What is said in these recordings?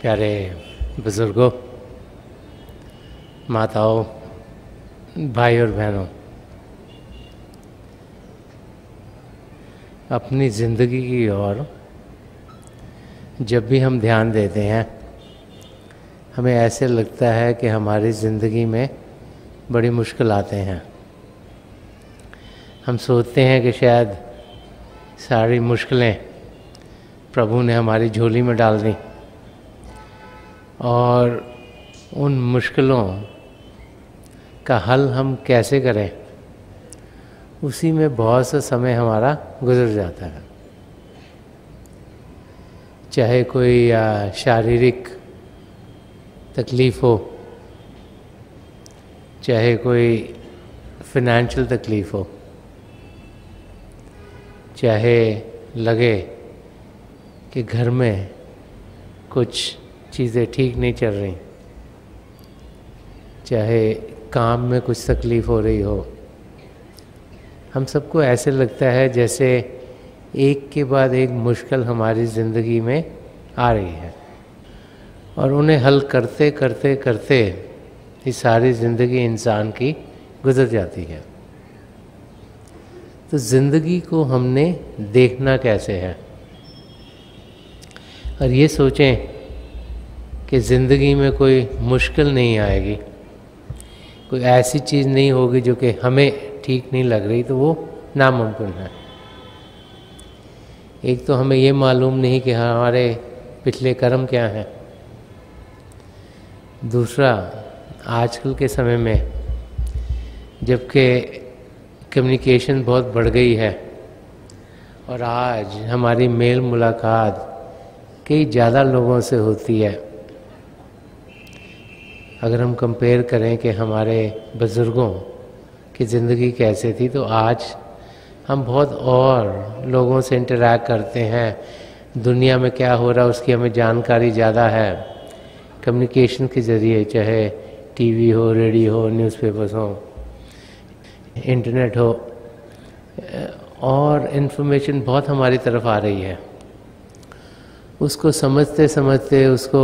प्यारे बुज़ुर्गों, माताओं, भाई और बहनों, अपनी ज़िंदगी की ओर जब भी हम ध्यान देते हैं, हमें ऐसे लगता है कि हमारी ज़िंदगी में बड़ी मुश्किल आते हैं। हम सोचते हैं कि शायद सारी मुश्किलें प्रभु ने हमारी झोली में डाल दी और उन मुश्किलों का हल हम कैसे करें, उसी में बहुत सा समय हमारा गुजर जाता है। चाहे कोई शारीरिक तकलीफ़ हो, चाहे कोई फिनेंशियल तकलीफ़ हो, चाहे लगे कि घर में कुछ चीज़ें ठीक नहीं चल रही, चाहे काम में कुछ तकलीफ़ हो रही हो, हम सबको ऐसे लगता है जैसे एक के बाद एक मुश्किल हमारी ज़िंदगी में आ रही है और उन्हें हल करते करते करते ये सारी ज़िंदगी इंसान की गुजर जाती है। तो ज़िंदगी को हमने देखना कैसे है और ये सोचें कि ज़िंदगी में कोई मुश्किल नहीं आएगी, कोई ऐसी चीज़ नहीं होगी जो कि हमें ठीक नहीं लग रही, तो वो नामुमकिन है। एक तो हमें ये मालूम नहीं कि हमारे पिछले कर्म क्या हैं। दूसरा, आजकल के समय में जबकि कम्युनिकेशन बहुत बढ़ गई है और आज हमारी मेल मुलाकात कई ज़्यादा लोगों से होती है, अगर हम कंपेयर करें कि हमारे बुज़ुर्गों की ज़िंदगी कैसे थी, तो आज हम बहुत और लोगों से इंटरैक्ट करते हैं। दुनिया में क्या हो रहा है उसकी हमें जानकारी ज़्यादा है कम्युनिकेशन के ज़रिए, चाहे टीवी हो, रेडियो हो, न्यूज़पेपर्स हो, इंटरनेट हो, और इन्फॉर्मेशन बहुत हमारी तरफ आ रही है। उसको समझते समझते, उसको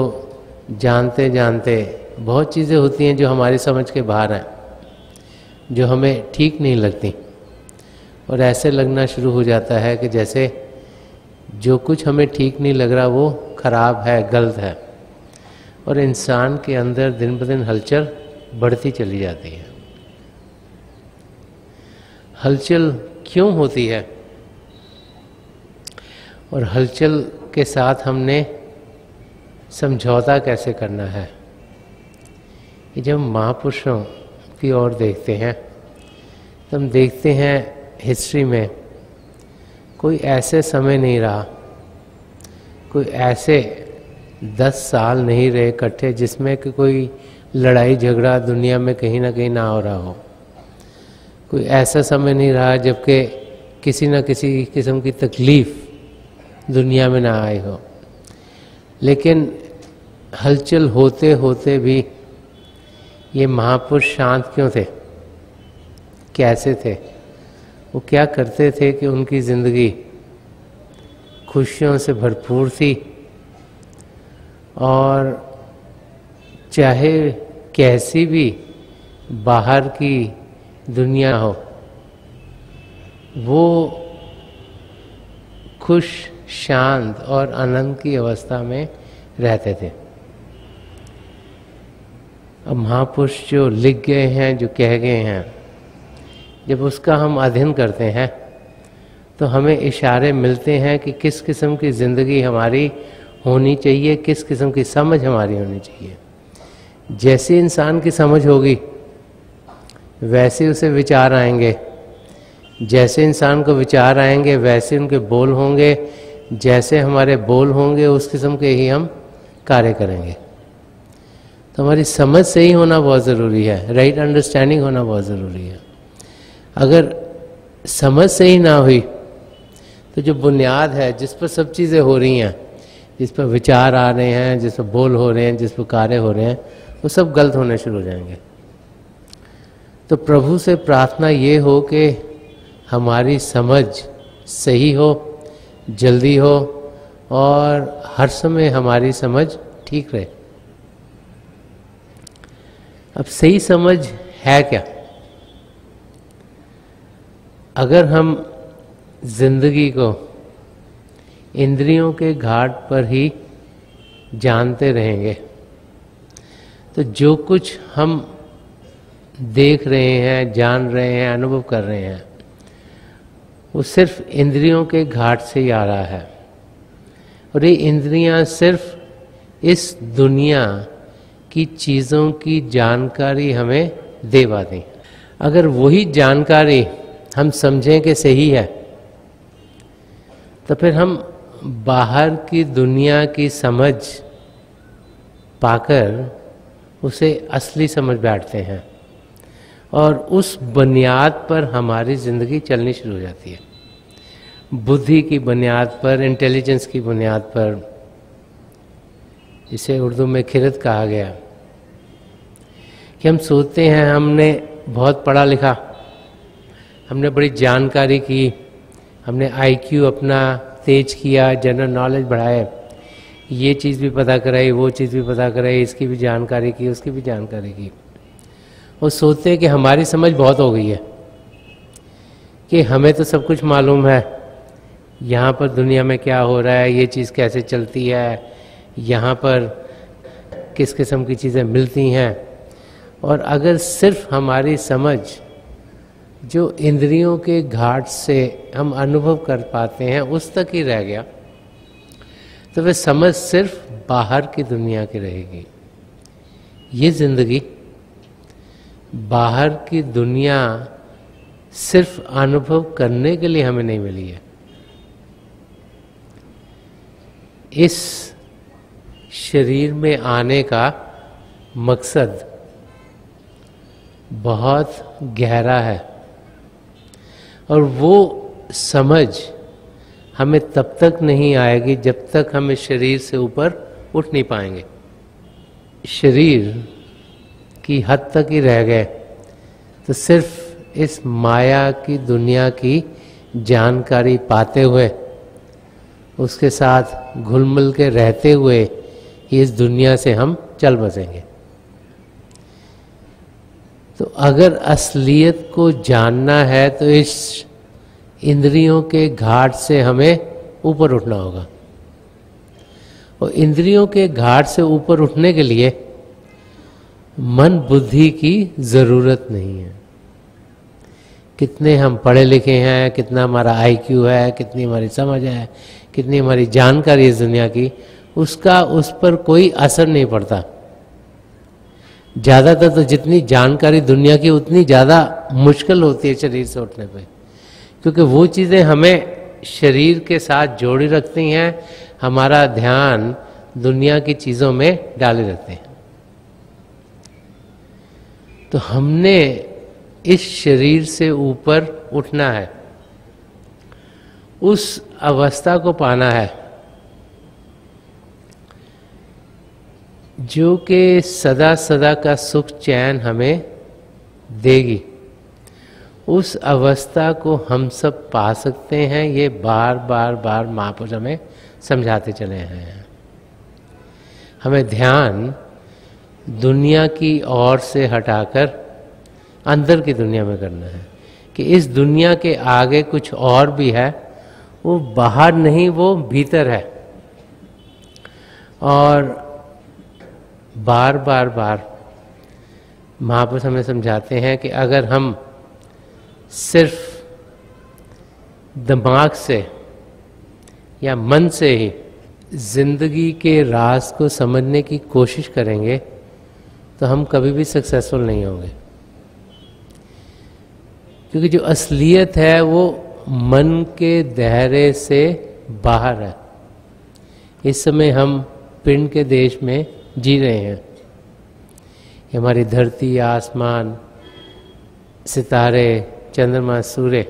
जानते जानते बहुत चीज़ें होती हैं जो हमारी समझ के बाहर हैं, जो हमें ठीक नहीं लगती, और ऐसे लगना शुरू हो जाता है कि जैसे जो कुछ हमें ठीक नहीं लग रहा वो खराब है, गलत है, और इंसान के अंदर दिन ब दिन हलचल बढ़ती चली जाती है। हलचल क्यों होती है और हलचल के साथ हमने समझौता कैसे करना है? कि जब महापुरुषों की ओर देखते हैं तो हम देखते हैं हिस्ट्री में कोई ऐसे समय नहीं रहा, कोई ऐसे 10 साल नहीं रहे इकट्ठे जिसमें कि कोई लड़ाई झगड़ा दुनिया में कहीं ना कहीं ना हो रहा हो। कोई ऐसा समय नहीं रहा जबकि किसी न किसी किस्म की तकलीफ़ दुनिया में ना आई हो। लेकिन हलचल होते होते भी ये महापुरुष शांत क्यों थे, कैसे थे? वो क्या करते थे कि उनकी ज़िंदगी खुशियों से भरपूर थी और चाहे कैसी भी बाहर की दुनिया हो, वो खुश, शांत और आनंद की अवस्था में रहते थे। अब महापुरुष जो लिख गए हैं, जो कह गए हैं, जब उसका हम अध्ययन करते हैं तो हमें इशारे मिलते हैं कि किस किस्म की ज़िंदगी हमारी होनी चाहिए, किस किस्म की समझ हमारी होनी चाहिए। जैसे इंसान की समझ होगी वैसे उसे विचार आएंगे, जैसे इंसान को विचार आएंगे वैसे उनके बोल होंगे, जैसे हमारे बोल होंगे उस किस्म के ही हम कार्य करेंगे। तो हमारी समझ सही होना बहुत ज़रूरी है, राइट अंडरस्टैंडिंग होना बहुत ज़रूरी है। अगर समझ सही ना हुई तो जो बुनियाद है जिस पर सब चीज़ें हो रही हैं, जिस पर विचार आ रहे हैं, जिस पर बोल हो रहे हैं, जिस पर कार्य हो रहे हैं, वो सब गलत होने शुरू हो जाएंगे। तो प्रभु से प्रार्थना ये हो कि हमारी समझ सही हो, जल्दी हो, और हर समय हमारी समझ ठीक रहे। अब सही समझ है क्या? अगर हम जिंदगी को इंद्रियों के घाट पर ही जानते रहेंगे तो जो कुछ हम देख रहे हैं, जान रहे हैं, अनुभव कर रहे हैं, वो सिर्फ इंद्रियों के घाट से ही आ रहा है। और ये इंद्रियां सिर्फ इस दुनिया की चीज़ों की जानकारी हमें दे पाती। अगर वही जानकारी हम समझें कि सही है तो फिर हम बाहर की दुनिया की समझ पाकर उसे असली समझ बैठते हैं और उस बुनियाद पर हमारी ज़िंदगी चलनी शुरू हो जाती है। बुद्धि की बुनियाद पर, इंटेलिजेंस की बुनियाद पर, जिसे उर्दू में खिरत कहा गया, कि हम सोचते हैं हमने बहुत पढ़ा लिखा, हमने बड़ी जानकारी की, हमने आईक्यू अपना तेज किया, जनरल नॉलेज बढ़ाए, ये चीज़ भी पता कराई, वो चीज़ भी पता कराई, इसकी भी जानकारी की, उसकी भी जानकारी की। और सोचते हैं कि हमारी समझ बहुत हो गई है, कि हमें तो सब कुछ मालूम है, यहाँ पर दुनिया में क्या हो रहा है, ये चीज़ कैसे चलती है, यहाँ पर किस किस्म की चीज़ें मिलती हैं। और अगर सिर्फ हमारी समझ जो इंद्रियों के घाट से हम अनुभव कर पाते हैं उस तक ही रह गया तो वह समझ सिर्फ बाहर की दुनिया की रहेगी। ये जिंदगी बाहर की दुनिया सिर्फ अनुभव करने के लिए हमें नहीं मिली है। इस शरीर में आने का मकसद बहुत गहरा है और वो समझ हमें तब तक नहीं आएगी जब तक हम इस शरीर से ऊपर उठ नहीं पाएंगे। शरीर की हद तक ही रह गए तो सिर्फ इस माया की दुनिया की जानकारी पाते हुए, उसके साथ घुल मिल के रहते हुए इस दुनिया से हम चल बसेंगे। तो अगर असलियत को जानना है तो इस इंद्रियों के घाट से हमें ऊपर उठना होगा। और इंद्रियों के घाट से ऊपर उठने के लिए मन बुद्धि की ज़रूरत नहीं है। कितने हम पढ़े लिखे हैं, कितना हमारा आईक्यू है, कितनी हमारी समझ है, कितनी हमारी जानकारी इस दुनिया की, उसका उस पर कोई असर नहीं पड़ता। ज़्यादातर तो जितनी जानकारी दुनिया की उतनी ज़्यादा मुश्किल होती है शरीर से उठने पे, क्योंकि वो चीज़ें हमें शरीर के साथ जोड़ी रखती हैं, हमारा ध्यान दुनिया की चीज़ों में डाले रखते हैं। तो हमने इस शरीर से ऊपर उठना है, उस अवस्था को पाना है जो कि सदा सदा का सुख चैन हमें देगी। उस अवस्था को हम सब पा सकते हैं, ये बार बार बार महापुरुष हमें समझाते चले हैं। हमें ध्यान दुनिया की ओर से हटाकर अंदर की दुनिया में करना है कि इस दुनिया के आगे कुछ और भी है, वो बाहर नहीं, वो भीतर है। और बार बार बार महापुरुष हमें समझाते हैं कि अगर हम सिर्फ दिमाग से या मन से ही जिंदगी के राज को समझने की कोशिश करेंगे तो हम कभी भी सक्सेसफुल नहीं होंगे, क्योंकि जो असलियत है वो मन के दायरे से बाहर है। इस समय हम पिंड के देश में जी रहे हैं। हमारी धरती, आसमान, सितारे, चंद्रमा, सूर्य,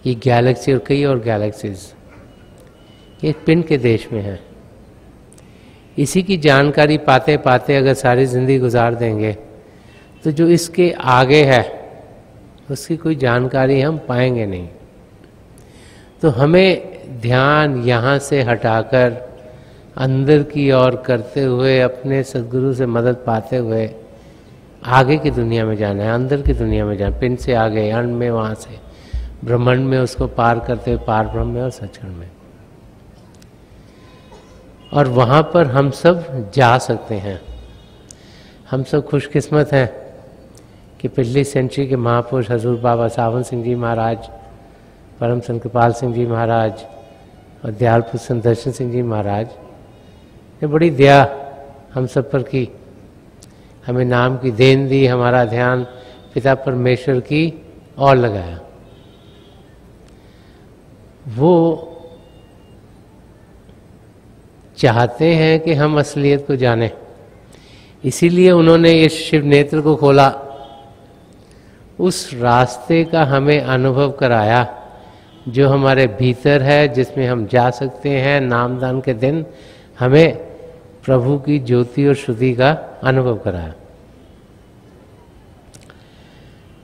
ये गैलेक्सी और कई और गैलेक्सीज ये पिंड के देश में है। इसी की जानकारी पाते पाते अगर सारी जिंदगी गुजार देंगे तो जो इसके आगे है उसकी कोई जानकारी हम पाएंगे नहीं। तो हमें ध्यान यहाँ से हटाकर अंदर की ओर करते हुए अपने सद्गुरु से मदद पाते हुए आगे की दुनिया में जाना है, अंदर की दुनिया में जाना, पिंड से आगे, अण्ड में, वहाँ से ब्रह्मांड में उसको पार करते हुए पार ब्रह्म में और सचखंड में। और वहाँ पर हम सब जा सकते हैं। हम सब खुशकिस्मत हैं कि पिछली सेंचुरी के महापुरुष हजूर बाबा सावन सिंह जी महाराज, परम संत कृपाल सिंह जी महाराज और दयाल पुरुष संत दर्शन सिंह जी महाराज ने बड़ी दया हम सब पर की, हमें नाम की देन दी, हमारा ध्यान पिता परमेश्वर की ओर लगाया। वो चाहते हैं कि हम असलियत को जानें, इसीलिए उन्होंने इस शिव नेत्र को खोला, उस रास्ते का हमें अनुभव कराया जो हमारे भीतर है, जिसमें हम जा सकते हैं। नामदान के दिन हमें प्रभु की ज्योति और श्रुति का अनुभव कराया।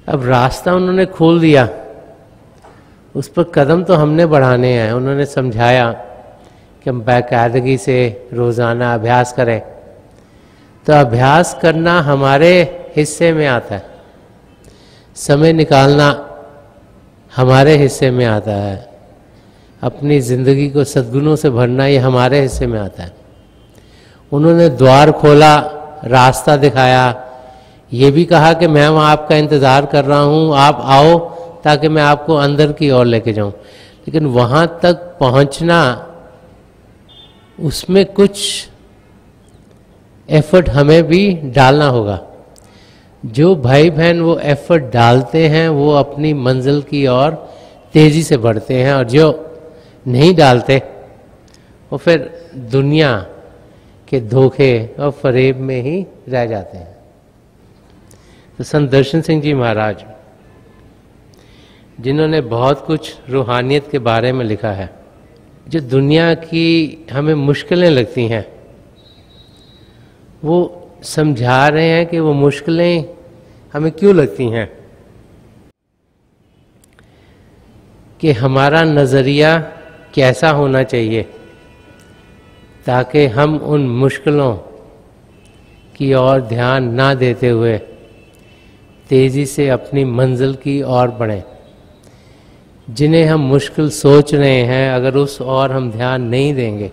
अब रास्ता उन्होंने खोल दिया, उस पर कदम तो हमने बढ़ाने हैं। उन्होंने समझाया कि हम बाकायदगी से रोज़ाना अभ्यास करें, तो अभ्यास करना हमारे हिस्से में आता है, समय निकालना हमारे हिस्से में आता है, अपनी ज़िंदगी को सद्गुणों से भरना ये हमारे हिस्से में आता है। उन्होंने द्वार खोला, रास्ता दिखाया, ये भी कहा कि मैं वहाँ आपका इंतज़ार कर रहा हूँ, आप आओ ताकि मैं आपको अंदर की ओर लेके जाऊँ। लेकिन वहाँ तक पहुँचना, उसमें कुछ एफर्ट हमें भी डालना होगा। जो भाई बहन वो एफर्ट डालते हैं वो अपनी मंजिल की ओर तेज़ी से बढ़ते हैं, और जो नहीं डालते वो फिर दुनिया के धोखे और फरेब में ही रह जाते हैं। तो संत दर्शन सिंह जी महाराज, जिन्होंने बहुत कुछ रूहानियत के बारे में लिखा है, जो दुनिया की हमें मुश्किलें लगती हैं, वो समझा रहे हैं कि वो मुश्किलें हमें क्यों लगती हैं, कि हमारा नज़रिया कैसा होना चाहिए ताकि हम उन मुश्किलों की ओर ध्यान ना देते हुए तेज़ी से अपनी मंजिल की ओर बढ़ें। जिन्हें हम मुश्किल सोच रहे हैं, अगर उस ओर हम ध्यान नहीं देंगे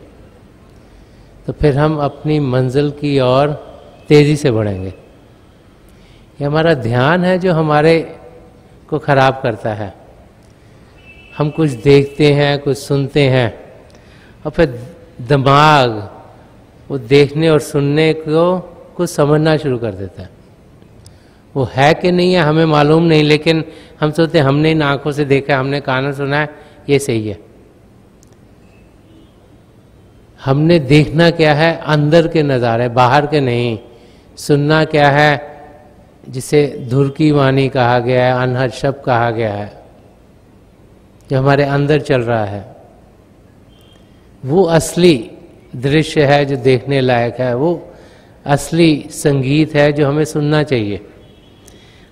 तो फिर हम अपनी मंजिल की ओर तेज़ी से बढ़ेंगे। ये हमारा ध्यान है जो हमारे को ख़राब करता है। हम कुछ देखते हैं, कुछ सुनते हैं, और फिर दिमाग वो देखने और सुनने को कुछ समझना शुरू कर देता है। वो है कि नहीं है हमें मालूम नहीं, लेकिन हम सोचते हैं हमने इन आँखों से देखा, हमने कानों सुना है, ये सही है। हमने देखना क्या है, अंदर के नज़ारे, बाहर के नहीं। सुनना क्या है, जिसे धुर की वाणी कहा गया है, अनहद शब्द कहा गया है, जो हमारे अंदर चल रहा है, वो असली दृश्य है जो देखने लायक है, वो असली संगीत है जो हमें सुनना चाहिए।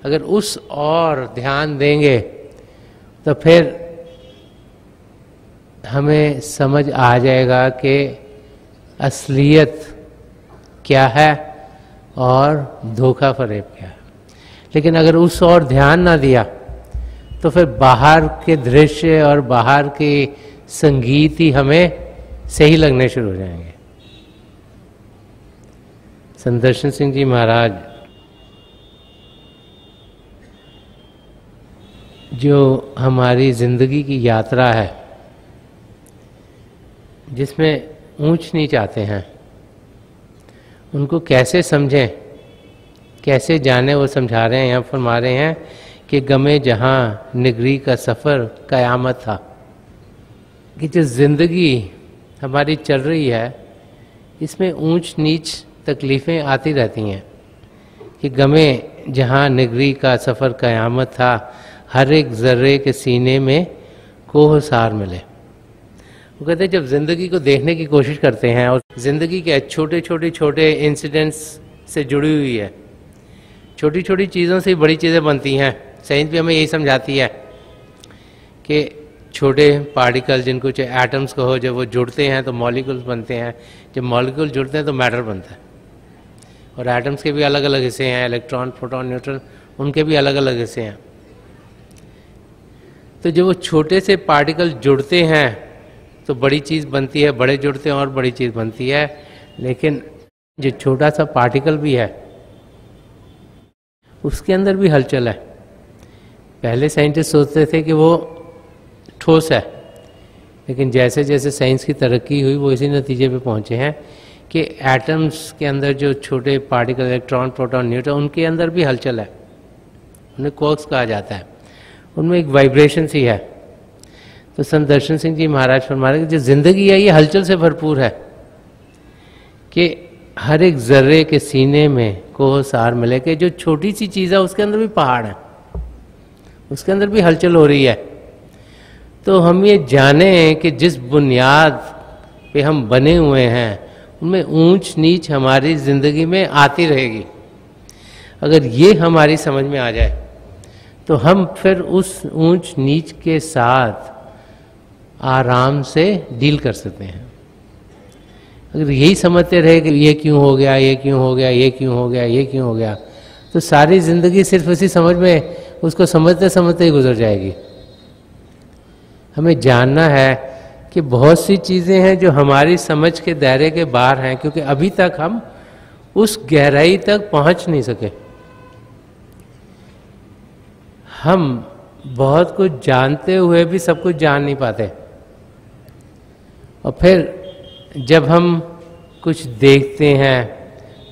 अगर उस और ध्यान देंगे तो फिर हमें समझ आ जाएगा कि असलियत क्या है और धोखा फरेब क्या है। लेकिन अगर उस और ध्यान ना दिया तो फिर बाहर के दृश्य और बाहर के संगीत ही हमें सही लगने शुरू हो जाएंगे। संत दर्शन सिंह जी महाराज, जो हमारी जिंदगी की यात्रा है, जिसमें ऊंच नीच आते हैं, उनको कैसे समझें, कैसे जाने, वो समझा रहे हैं। यहाँ फरमा रहे हैं कि गमे जहाँ निगरी का सफ़र क़यामत था, कि जो ज़िंदगी हमारी चल रही है इसमें ऊंच नीच तकलीफ़ें आती रहती हैं। कि गमे जहाँ निगरी का सफ़र क़यामत था, हर एक ज़र्रे के सीने में कोहसार मिले। वो कहते हैं जब ज़िंदगी को देखने की कोशिश करते हैं और ज़िंदगी के छोटे इंसिडेंट्स से जुड़ी हुई है, छोटी छोटी चीज़ों से बड़ी चीज़ें बनती हैं। साइंस भी हमें यही समझाती है कि छोटे पार्टिकल जिनको चाहे एटम्स कहो, जब वो जुड़ते हैं तो मॉलिक्यूल्स बनते हैं, जब मॉलिक्यूल जुड़ते हैं तो मैटर बनता है। और एटम्स के भी अलग अलग हिस्से हैं, इलेक्ट्रॉन, प्रोटॉन, न्यूट्रॉन, उनके भी अलग अलग हिस्से हैं। तो जब वो छोटे से पार्टिकल जुड़ते हैं तो बड़ी चीज़ बनती है, बड़े जुड़ते हैं और बड़ी चीज़ बनती है। लेकिन जो छोटा सा पार्टिकल भी है उसके अंदर भी हलचल है। पहले साइंटिस्ट सोचते थे कि वो ठोस है, लेकिन जैसे जैसे साइंस की तरक्की हुई वो इसी नतीजे पे पहुंचे हैं कि एटम्स के अंदर जो छोटे पार्टिकल, इलेक्ट्रॉन, प्रोटॉन, न्यूट्रॉन, उनके अंदर भी हलचल है। उन्हें क्वार्क्स कहा जाता है। उनमें एक वाइब्रेशन सी है। तो संत दर्शन सिंह जी महाराज फरमा रहे कि जो जिंदगी है ये हलचल से भरपूर है कि हर एक जर्रे के सीने में कोह सार मिले कि जो छोटी सी चीज़ है उसके अंदर भी पहाड़ है, उसके अंदर भी हलचल हो रही है। तो हम ये जाने कि जिस बुनियाद पे हम बने हुए हैं उनमें ऊंच नीच हमारी जिंदगी में आती रहेगी। अगर ये हमारी समझ में आ जाए तो हम फिर उस ऊंच नीच के साथ आराम से डील कर सकते हैं। अगर यही समझते रहे कि ये क्यों हो गया, ये क्यों हो गया, ये क्यों हो गया, ये क्यों हो गया, तो सारी जिंदगी सिर्फ इसी समझ में, उसको समझते समझते ही गुजर जाएगी। हमें जानना है कि बहुत सी चीज़ें हैं जो हमारी समझ के दायरे के बाहर हैं, क्योंकि अभी तक हम उस गहराई तक पहुंच नहीं सके। हम बहुत कुछ जानते हुए भी सब कुछ जान नहीं पाते। और फिर जब हम कुछ देखते हैं,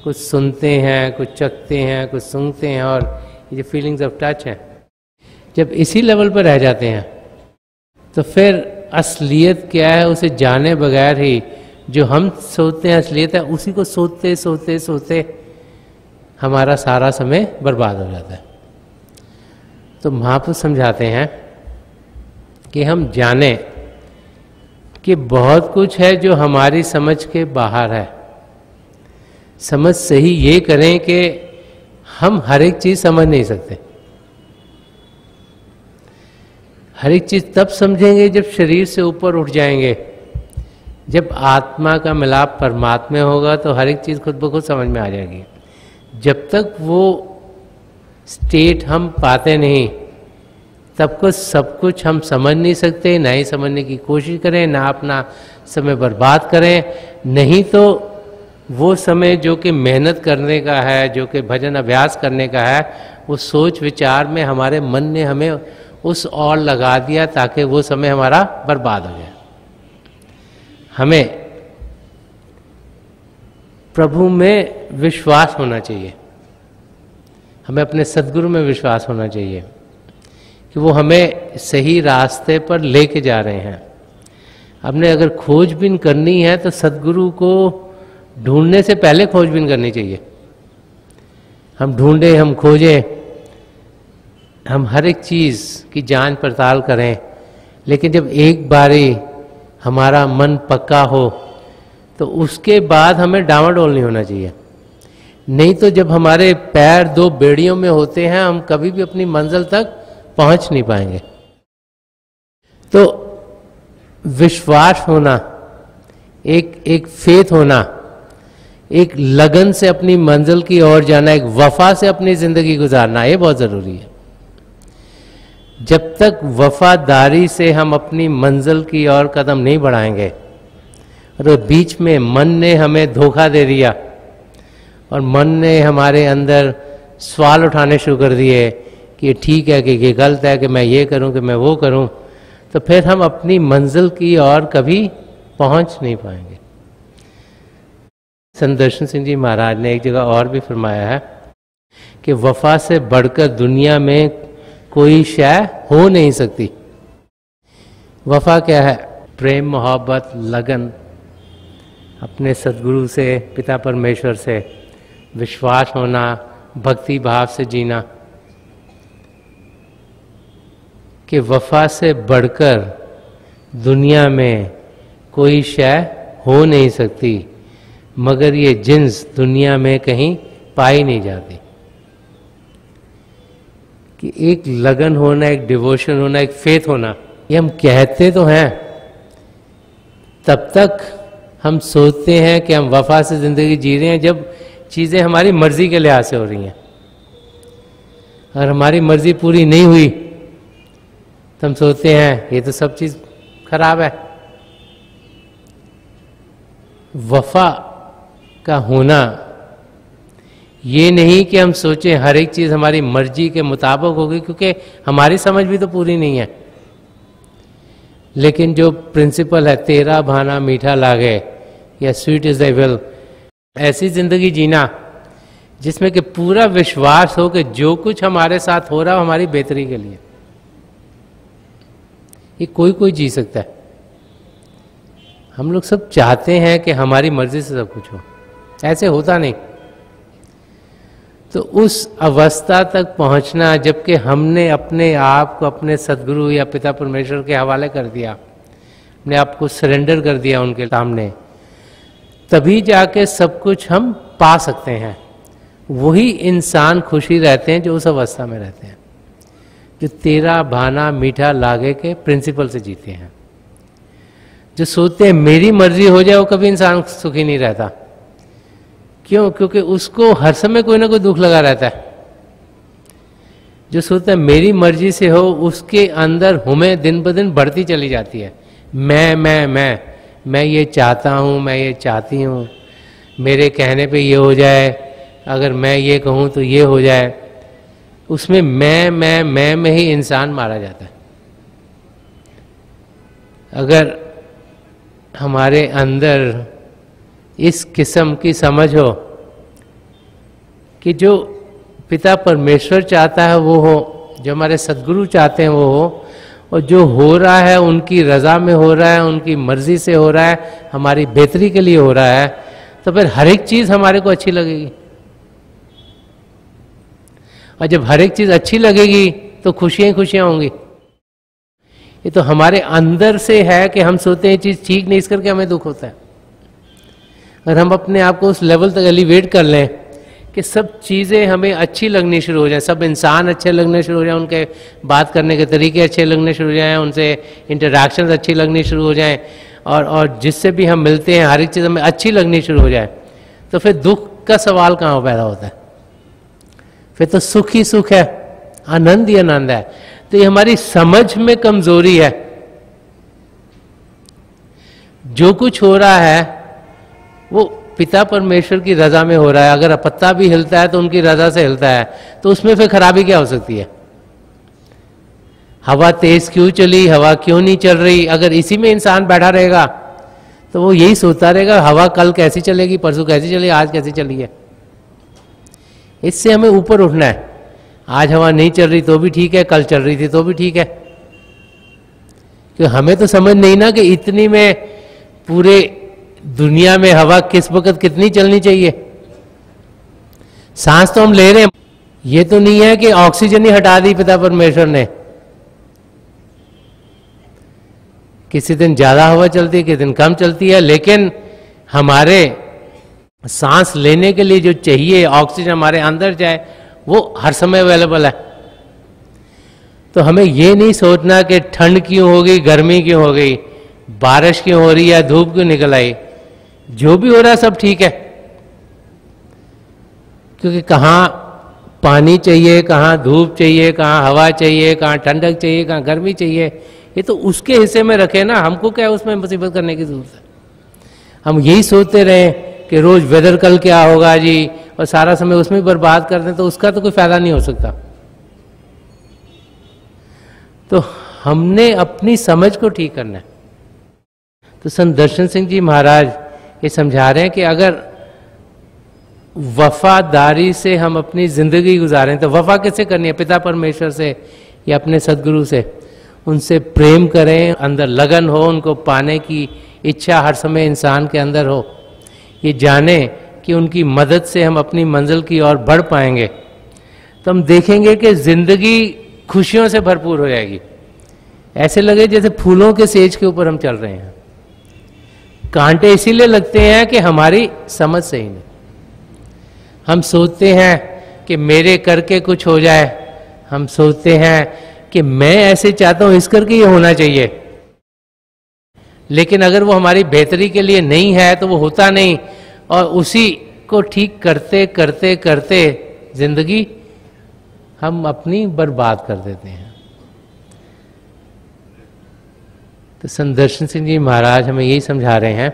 कुछ सुनते हैं, कुछ चखते हैं, कुछ सूंघते हैं, और ये जो फीलिंग्स ऑफ टच हैं, जब इसी लेवल पर रह जाते हैं तो फिर असलियत क्या है उसे जाने बगैर ही जो हम सोचते हैं असलियत है, उसी को सोचते सोचते सोचते हमारा सारा समय बर्बाद हो जाता है। तो महापुरुष समझाते हैं कि हम जाने कि बहुत कुछ है जो हमारी समझ के बाहर है। समझ सही ये करें कि हम हर एक चीज समझ नहीं सकते। हर एक चीज तब समझेंगे जब शरीर से ऊपर उठ जाएंगे, जब आत्मा का मिलाप परमात्मा होगा तो हर एक चीज खुद ब खुद समझ में आ जाएगी। जब तक वो स्टेट हम पाते नहीं तब को सब कुछ हम समझ नहीं सकते, ना ही समझने की कोशिश करें, ना अपना समय बर्बाद करें। नहीं तो वो समय जो कि मेहनत करने का है, जो कि भजन अभ्यास करने का है, वो सोच विचार में हमारे मन ने हमें उस ओर लगा दिया ताकि वो समय हमारा बर्बाद हो जाए। हमें प्रभु में विश्वास होना चाहिए, हमें अपने सद्गुरु में विश्वास होना चाहिए कि वो हमें सही रास्ते पर लेके जा रहे हैं। हमने अगर खोजबीन करनी है तो सद्गुरु को ढूंढने से पहले खोजबीन करनी चाहिए। हम ढूंढें, हम खोजें, हम हर एक चीज़ की जांच पड़ताल करें, लेकिन जब एक बारी हमारा मन पक्का हो तो उसके बाद हमें डामाडोल नहीं होना चाहिए। नहीं तो जब हमारे पैर दो बेड़ियों में होते हैं हम कभी भी अपनी मंजिल तक पहुंच नहीं पाएंगे। तो विश्वास होना, एक फेथ होना, एक लगन से अपनी मंजिल की ओर जाना, एक वफा से अपनी जिंदगी गुजारना, ये बहुत जरूरी है। जब तक वफादारी से हम अपनी मंजिल की ओर कदम नहीं बढ़ाएंगे और बीच में मन ने हमें धोखा दे दिया और मन ने हमारे अंदर सवाल उठाने शुरू कर दिए कि ठीक है कि ये गलत है, कि मैं ये करूं, कि मैं वो करूं, तो फिर हम अपनी मंजिल की ओर कभी पहुंच नहीं पाएंगे। संत दर्शन सिंह जी महाराज ने एक जगह और भी फरमाया है कि वफा से बढ़कर दुनिया में कोई शय हो नहीं सकती। वफा क्या है? प्रेम, मोहब्बत, लगन, अपने सद्गुरु से, पिता परमेश्वर से विश्वास होना, भक्ति भाव से जीना। कि वफा से बढ़कर दुनिया में कोई शय हो नहीं सकती, मगर ये जिन्स दुनिया में कहीं पाई नहीं जाती। कि एक लगन होना, एक डिवोशन होना, एक फेथ होना, ये हम कहते तो हैं, तब तक हम सोचते हैं कि हम वफा से ज़िंदगी जी रहे हैं जब चीज़ें हमारी मर्ज़ी के लिहाज से हो रही हैं। और हमारी मर्ज़ी पूरी नहीं हुई तो हम सोचते हैं ये तो सब चीज़ खराब है। वफा का होना ये नहीं कि हम सोचें हर एक चीज़ हमारी मर्जी के मुताबिक होगी, क्योंकि हमारी समझ भी तो पूरी नहीं है। लेकिन जो प्रिंसिपल है तेरा भाना मीठा लागे या स्वीट इज द विल, ऐसी जिंदगी जीना जिसमें कि पूरा विश्वास हो कि जो कुछ हमारे साथ हो रहा है हमारी बेहतरी के लिए, ये कोई कोई जी सकता है। हम लोग सब चाहते हैं कि हमारी मर्जी से सब कुछ हो, ऐसे होता नहीं। तो उस अवस्था तक पहुंचना जबकि हमने अपने आप को अपने सदगुरु या पिता परमेश्वर के हवाले कर दिया, अपने आप को सरेंडर कर दिया उनके सामने, तभी जाके सब कुछ हम पा सकते हैं। वही इंसान खुशी रहते हैं जो उस अवस्था में रहते हैं, जो तेरा भाना मीठा लागे के प्रिंसिपल से जीते हैं। जो सोचते हैं मेरी मर्जी हो जाए, वो कभी इंसान सुखी नहीं रहता। क्यों? क्योंकि उसको हर समय कोई ना कोई दुख लगा रहता है। जो सोचता है मेरी मर्जी से हो, उसके अंदर हुमें दिन ब दिन बढ़ती चली जाती है। मैं ये चाहता हूँ, मैं ये चाहती हूँ, मेरे कहने पे ये हो जाए, अगर मैं ये कहूँ तो ये हो जाए। उसमें मैं में ही इंसान मारा जाता है। अगर हमारे अंदर इस किस्म की समझ हो कि जो पिता परमेश्वर चाहता है वो हो, जो हमारे सदगुरु चाहते हैं वो हो, और जो हो रहा है उनकी रजा में हो रहा है, उनकी मर्जी से हो रहा है, हमारी बेहतरी के लिए हो रहा है, तो फिर हर एक चीज हमारे को अच्छी लगेगी। और जब हर एक चीज अच्छी लगेगी तो खुशियां खुशियां होंगी। ये तो हमारे अंदर से है कि हम सोचते हैं ये चीज ठीक नहीं, इस करके हमें दुख होता है। अगर हम अपने आप को उस लेवल तक एलिवेट कर लें कि सब चीज़ें हमें अच्छी लगनी शुरू हो जाए, सब इंसान अच्छे लगने शुरू हो जाए, उनके बात करने के तरीके अच्छे लगने शुरू हो जाएं, उनसे इंटरेक्शंस अच्छी लगनी शुरू हो जाएं, और जिससे भी हम मिलते हैं हर एक चीज़ हमें अच्छी लगनी शुरू हो जाए, तो फिर दुख का सवाल कहाँ पैदा होता है? फिर तो सुख ही सुख है, आनंद ही आनंद है। तो ये हमारी समझ में कमजोरी है। जो कुछ हो रहा है वो पिता परमेश्वर की रजा में हो रहा है। अगर पत्ता भी हिलता है तो उनकी रजा से हिलता है, तो उसमें फिर खराबी क्या हो सकती है? हवा तेज क्यों चली, हवा क्यों नहीं चल रही? अगर इसी में इंसान बैठा रहेगा तो वो यही सोचता रहेगा हवा कल कैसी चलेगी, परसों कैसी चलेगी, आज कैसी चली है। इससे हमें ऊपर उठना है। आज हवा नहीं चल रही तो भी ठीक है, कल चल रही थी तो भी ठीक है। क्योंकि हमें तो समझ नहीं ना कि इतनी में पूरे दुनिया में हवा किस वक्त कितनी चलनी चाहिए। सांस तो हम ले रहे हैं, ये तो नहीं है कि ऑक्सीजन ही हटा दी पिता परमेश्वर ने। किसी दिन ज्यादा हवा चलती है, किसी दिन कम चलती है, लेकिन हमारे सांस लेने के लिए जो चाहिए ऑक्सीजन हमारे अंदर जाए वो हर समय अवेलेबल है। तो हमें ये नहीं सोचना कि ठंड क्यों हो गई, गर्मी क्यों हो गई, बारिश क्यों हो रही है, धूप क्यों निकल आई। जो भी हो रहा है सब ठीक है। क्योंकि कहाँ पानी चाहिए, कहाँ धूप चाहिए, कहाँ हवा चाहिए, कहाँ ठंडक चाहिए, कहाँ गर्मी चाहिए, ये तो उसके हिस्से में रखे ना। हमको क्या उसमें मुसीबत करने की जरूरत है? हम यही सोचते रहे कि रोज वेदर कल क्या होगा जी, और सारा समय उसमें बर्बाद कर दें, तो उसका तो कोई फायदा नहीं हो सकता। तो हमने अपनी समझ को ठीक करना है। तो संत दर्शन सिंह जी महाराज ये समझा रहे हैं कि अगर वफादारी से हम अपनी जिंदगी गुजारें, तो वफा किससे करनी है? पिता परमेश्वर से या अपने सदगुरु से। उनसे प्रेम करें, अंदर लगन हो, उनको पाने की इच्छा हर समय इंसान के अंदर हो, ये जाने कि उनकी मदद से हम अपनी मंजिल की ओर बढ़ पाएंगे। तो हम देखेंगे कि जिंदगी खुशियों से भरपूर हो जाएगी। ऐसे लगे जैसे फूलों के सेज के ऊपर हम चल रहे हैं। कांटे इसीलिए लगते हैं कि हमारी समझ सही नहीं। हम सोचते हैं कि मेरे करके कुछ हो जाए, हम सोचते हैं कि मैं ऐसे चाहता हूं इस करके ये होना चाहिए, लेकिन अगर वो हमारी बेहतरी के लिए नहीं है तो वो होता नहीं, और उसी को ठीक करते करते करते जिंदगी हम अपनी बर्बाद कर देते हैं। तो संत दर्शन सिंह जी महाराज हमें यही समझा रहे हैं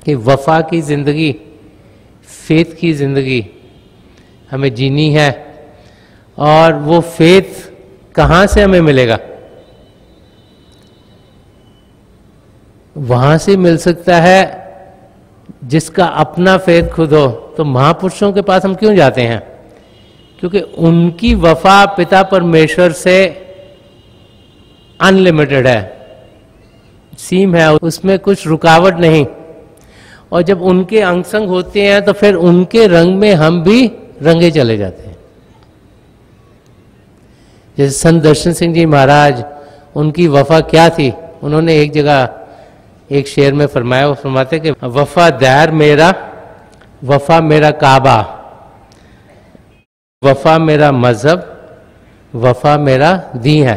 कि वफा की जिंदगी, फेथ की जिंदगी हमें जीनी है। और वो फेथ कहां से हमें मिलेगा? वहां से मिल सकता है जिसका अपना फेथ खुद हो। तो महापुरुषों के पास हम क्यों जाते हैं? क्योंकि उनकी वफा पिता परमेश्वर से अनलिमिटेड है, सीम है, उसमें कुछ रुकावट नहीं। और जब उनके अंग संग होते हैं तो फिर उनके रंग में हम भी रंगे चले जाते हैं। जैसे संत दर्शन सिंह जी महाराज, उनकी वफा क्या थी? उन्होंने एक जगह एक शेर में फरमाया, वो फरमाते कि वफादार मेरा, वफा मेरा काबा, वफा मेरा मजहब, वफा मेरा दी है।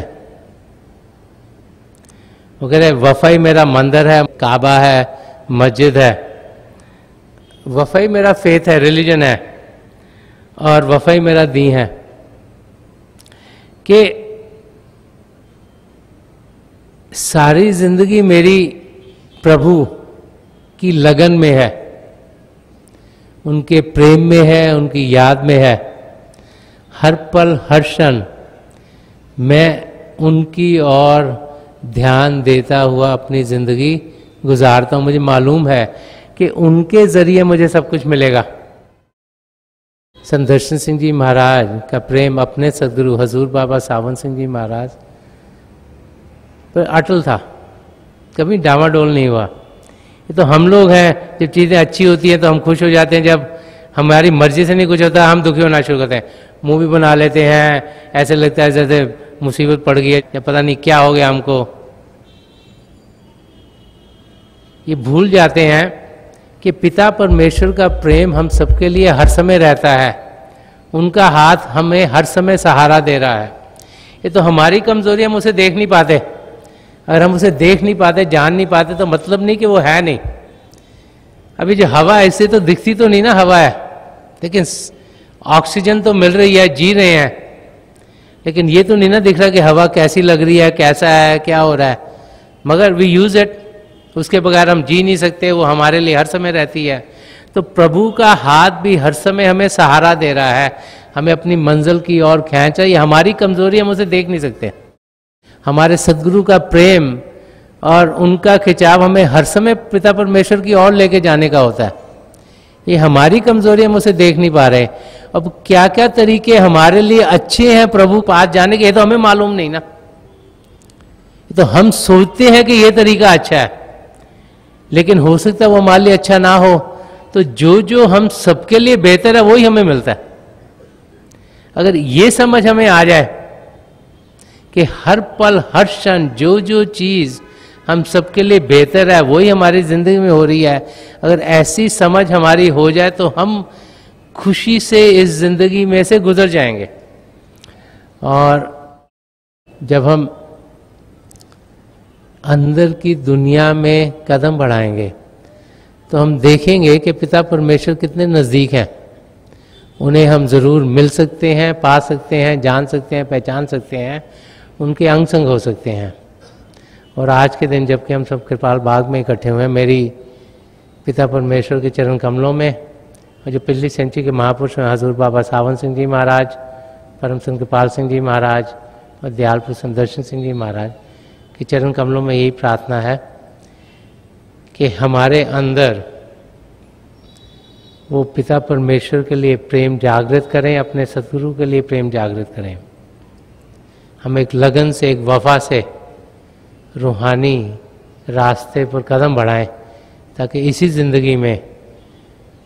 वो कह रहे वफा ही मेरा मंदिर है, काबा है, मस्जिद है, वफा ही मेरा फेथ है, रिलीजन है, और वफा ही मेरा दी है। कि सारी जिंदगी मेरी प्रभु की लगन में है, उनके प्रेम में है, उनकी याद में है। हर पल हर क्षण मैं उनकी ओर ध्यान देता हुआ अपनी जिंदगी गुजारता हूं। मुझे मालूम है कि उनके जरिए मुझे सब कुछ मिलेगा। संत दर्शन सिंह जी महाराज का प्रेम अपने सदगुरु हजूर बाबा सावन सिंह जी महाराज पर अटल था, कभी डामाडोल नहीं हुआ। ये तो हम लोग हैं, जब चीज़ें अच्छी होती हैं तो हम खुश हो जाते हैं, जब हमारी मर्जी से नहीं कुछ होता हम दुखी होना शुरू करते हैं, मुंह भी बना लेते हैं, ऐसे लगता है जैसे मुसीबत पड़ गई है या पता नहीं क्या हो गया हमको। ये भूल जाते हैं कि पिता परमेश्वर का प्रेम हम सबके लिए हर समय रहता है, उनका हाथ हमें हर समय सहारा दे रहा है। ये तो हमारी कमजोरी, हम उसे देख नहीं पाते। अगर हम उसे देख नहीं पाते, जान नहीं पाते, तो मतलब नहीं कि वो है नहीं। अभी जो हवा है इससे तो दिखती तो नहीं ना हवा है, लेकिन ऑक्सीजन तो मिल रही है, जी रहे हैं, लेकिन ये तो नहीं ना दिख रहा कि हवा कैसी लग रही है, कैसा है, क्या हो रहा है। मगर वी यूज इट, उसके बगैर हम जी नहीं सकते, वो हमारे लिए हर समय रहती है। तो प्रभु का हाथ भी हर समय हमें सहारा दे रहा है, हमें अपनी मंजिल की ओर खींच रहा है। ये हमारी कमजोरी, हम उसे देख नहीं सकते। हमारे सदगुरु का प्रेम और उनका खिंचाव हमें हर समय पिता परमेश्वर की ओर लेके जाने का होता है। ये हमारी कमजोरी, हम उसे देख नहीं पा रहे। अब क्या क्या तरीके हमारे लिए अच्छे हैं प्रभु पास जाने के, ये तो हमें मालूम नहीं ना। तो हम सोचते हैं कि ये तरीका अच्छा है, लेकिन हो सकता है वो हमारे लिए अच्छा ना हो। तो जो जो हम सबके लिए बेहतर है वही हमें मिलता है। अगर ये समझ हमें आ जाए कि हर पल हर क्षण जो जो चीज हम सबके लिए बेहतर है वही हमारी जिंदगी में हो रही है, अगर ऐसी समझ हमारी हो जाए तो हम खुशी से इस जिंदगी में से गुजर जाएंगे। और जब हम अंदर की दुनिया में कदम बढ़ाएंगे तो हम देखेंगे कि पिता परमेश्वर कितने नज़दीक हैं। उन्हें हम ज़रूर मिल सकते हैं, पा सकते हैं, जान सकते हैं, पहचान सकते हैं, उनके अंग संग हो सकते हैं। और आज के दिन जबकि हम सब कृपाल बाग में इकट्ठे हुए हैं, मेरी पिता परमेश्वर के चरण कमलों में, और जो पिछली सेंचुरी के महापुरुष हैं हजूर बाबा सावन सिंह जी महाराज, परम संत कृपाल सिंह जी महाराज और दयालपुर संत दर्शन सिंह जी महाराज के चरण कमलों में यही प्रार्थना है कि हमारे अंदर वो पिता परमेश्वर के लिए प्रेम जागृत करें, अपने सतगुरु के लिए प्रेम जागृत करें। हम एक लगन से, एक वफा से रूहानी रास्ते पर कदम बढ़ाएं, ताकि इसी ज़िंदगी में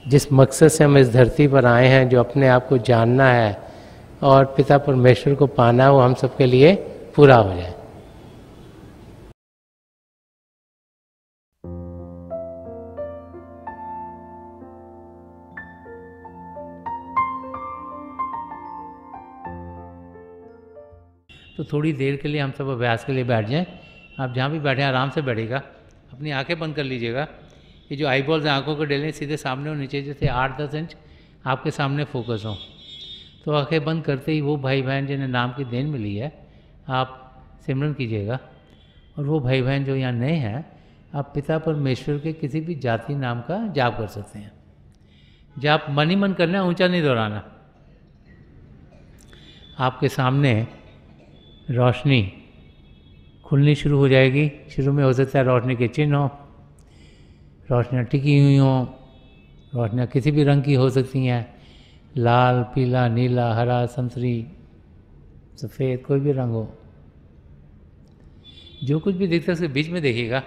जिस मकसद से हम इस धरती पर आए हैं, जो अपने आप को जानना है और पिता परमेश्वर को पाना है, वो हम सबके लिए पूरा हो जाए। तो थोड़ी देर के लिए हम सब अभ्यास के लिए बैठ जाएं। आप जहाँ भी बैठे आराम से बैठेगा, अपनी आंखें बंद कर लीजिएगा। ये जो आई बॉल्स आँखों को डेलें सीधे सामने और नीचे जैसे 8-10 इंच आपके सामने फोकस हो। तो आंखें बंद करते ही वो भाई बहन जिन्हें नाम की देन मिली है, आप सिमरन कीजिएगा। और वो भाई बहन जो यहाँ नए हैं, आप पिता परमेश्वर के किसी भी जाति नाम का जाप कर सकते हैं। जाप मन ही मन करना, ऊंचा नहीं दोहराना। आपके सामने रोशनी खुलनी शुरू हो जाएगी। शुरू में हो सकता है रोशनी के चिन्ह हो, रोशनियाँ टिकी हुई हों, रोशनियाँ किसी भी रंग की हो सकती हैं, लाल, पीला, नीला, हरा, संतरी, सफ़ेद, कोई भी रंग हो। जो कुछ भी दिखता है उसके बीच में देखिएगा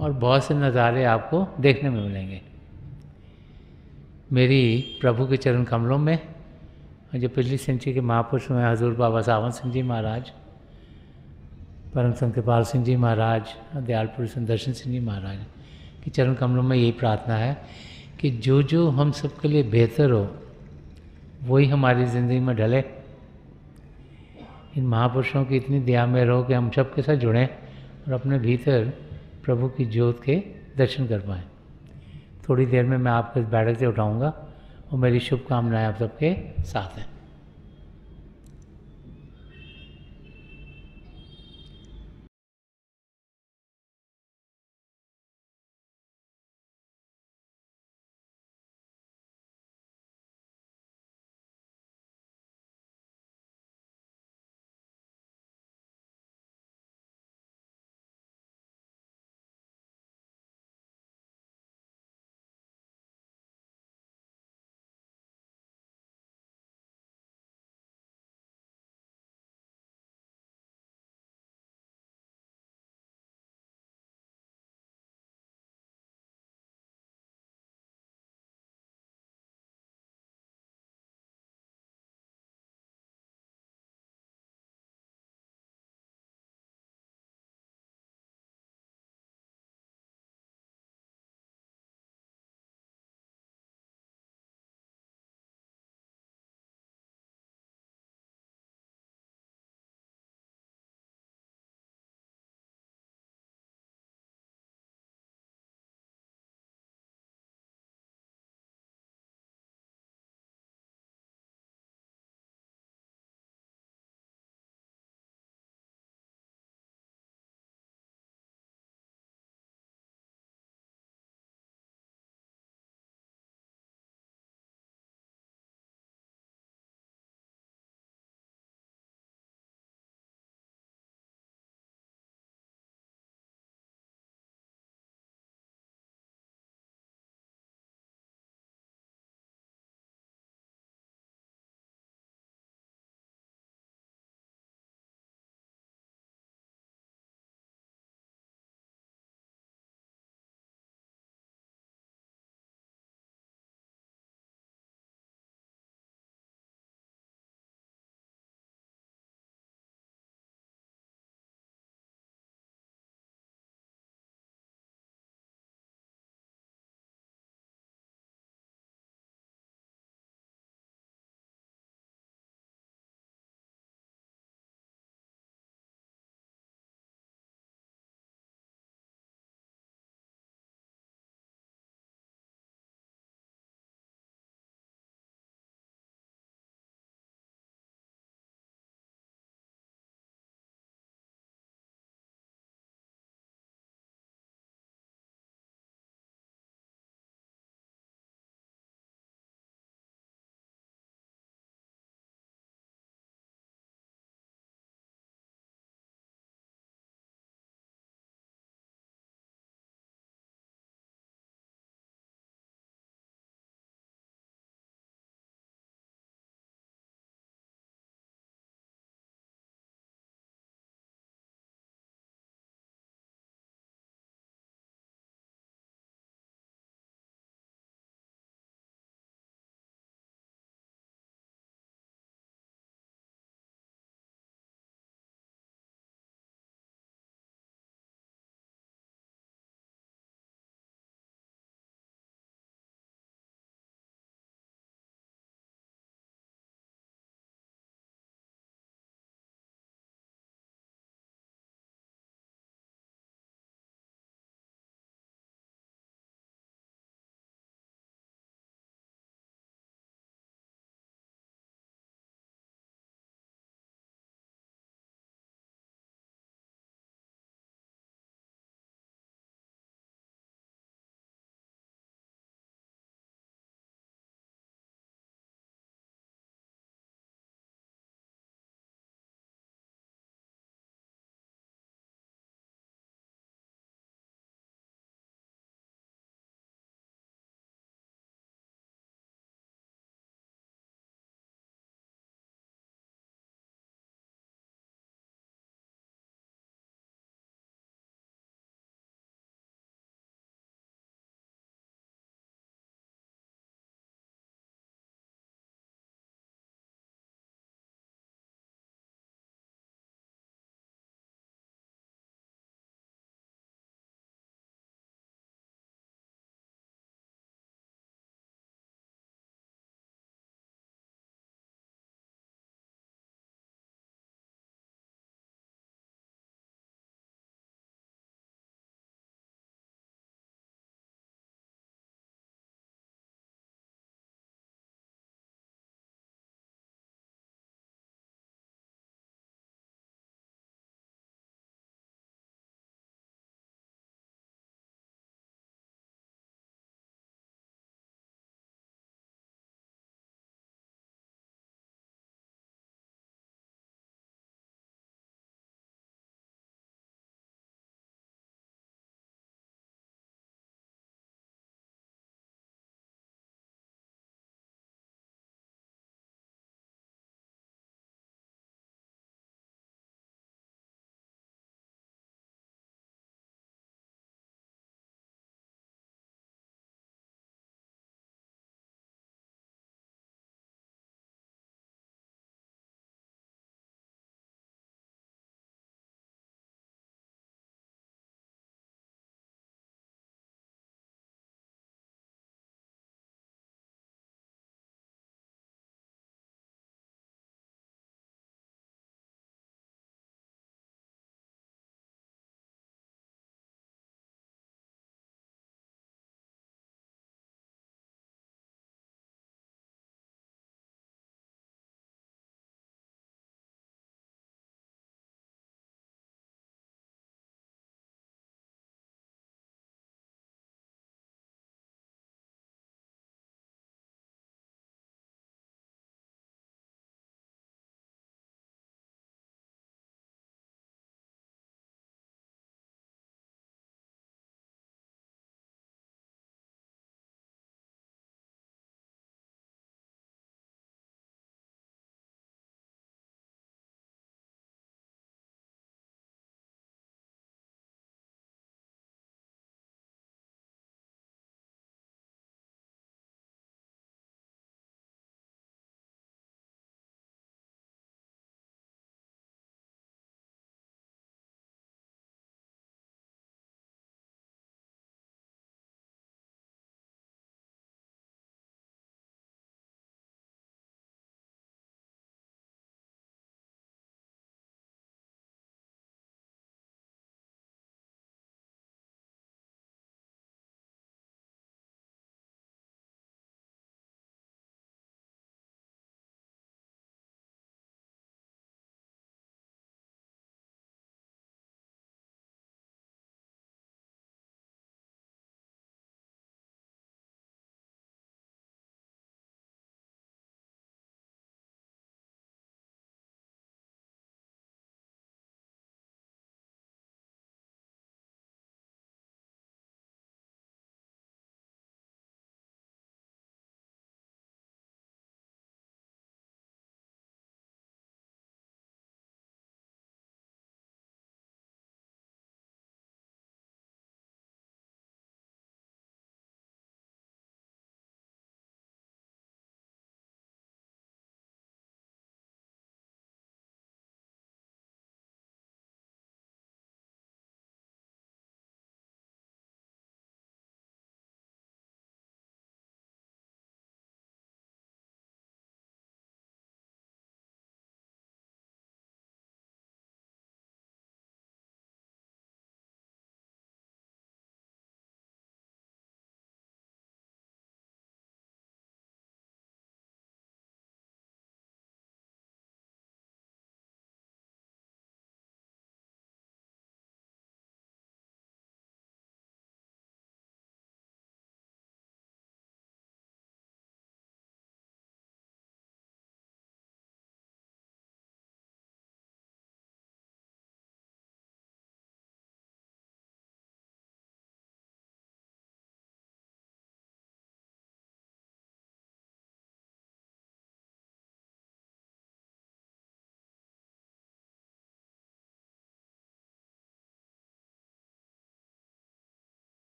और बहुत से नज़ारे आपको देखने में मिलेंगे। मेरी प्रभु के चरण कमलों में जो पिछली सेंचुरी के महापुरुष हुए हजूर बाबा सावन सिंह जी महाराज, परम संत कृपाल सिंह जी महाराज, दयाल पुरुष दर्शन सिंह जी महाराज के चरण कमलों में यही प्रार्थना है कि जो जो हम सबके लिए बेहतर हो वही हमारी ज़िंदगी में ढले। इन महापुरुषों की इतनी दया में रहो कि हम सब के साथ जुड़ें और अपने भीतर प्रभु की ज्योत के दर्शन कर पाएँ। थोड़ी देर में मैं आपको इस बैठक से उठाऊँगा और मेरी शुभकामनाएं आप सबके साथ हैं।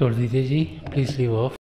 छोड़ दीजिए जी, प्लीज़ लीव ऑफ।